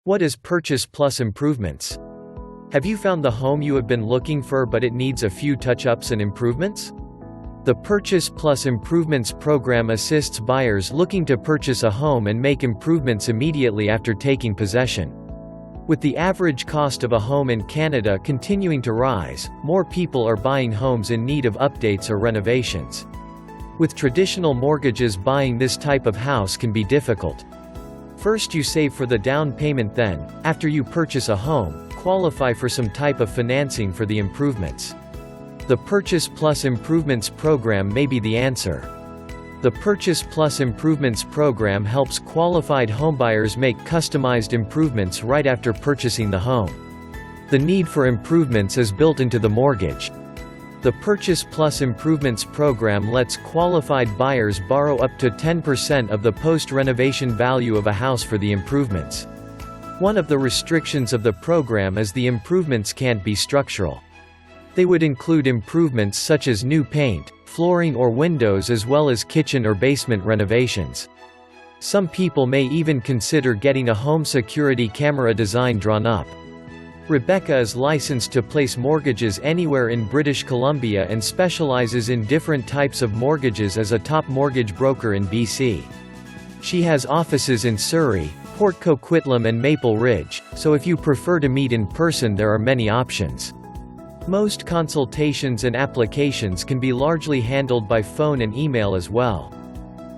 What is Purchase Plus Improvements? Have you found the home you have been looking for but it needs a few touch-ups and improvements? The Purchase Plus Improvements program assists buyers looking to purchase a home and make improvements immediately after taking possession. With the average cost of a home in Canada continuing to rise, more people are buying homes in need of updates or renovations. With traditional mortgages, buying this type of house can be difficult. First you save for the down payment, then, after you purchase a home, qualify for some type of financing for the improvements. The Purchase Plus Improvements program may be the answer. The Purchase Plus Improvements program helps qualified homebuyers make customized improvements right after purchasing the home. The need for improvements is built into the mortgage. The Purchase Plus Improvements program lets qualified buyers borrow up to 10% of the post-renovation value of a house for the improvements. One of the restrictions of the program is the improvements can't be structural. They would include improvements such as new paint, flooring or windows, as well as kitchen or basement renovations. Some people may even consider getting a home security camera design drawn up. Rebecca is licensed to place mortgages anywhere in British Columbia and specializes in different types of mortgages as a top mortgage broker in BC. She has offices in Surrey, Port Coquitlam and Maple Ridge, so if you prefer to meet in person, there are many options. Most consultations and applications can be largely handled by phone and email as well.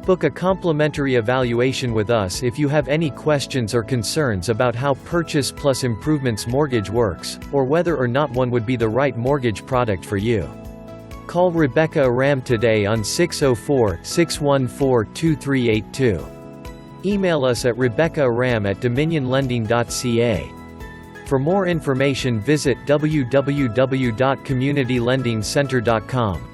Book a complimentary evaluation with us if you have any questions or concerns about how Purchase Plus Improvements mortgage works, or whether or not one would be the right mortgage product for you. Call Rebecca Aram today on 604-614-2382. Email us at rebeccaaram@dominionlending.ca. For more information, visit www.communitylendingcenter.com.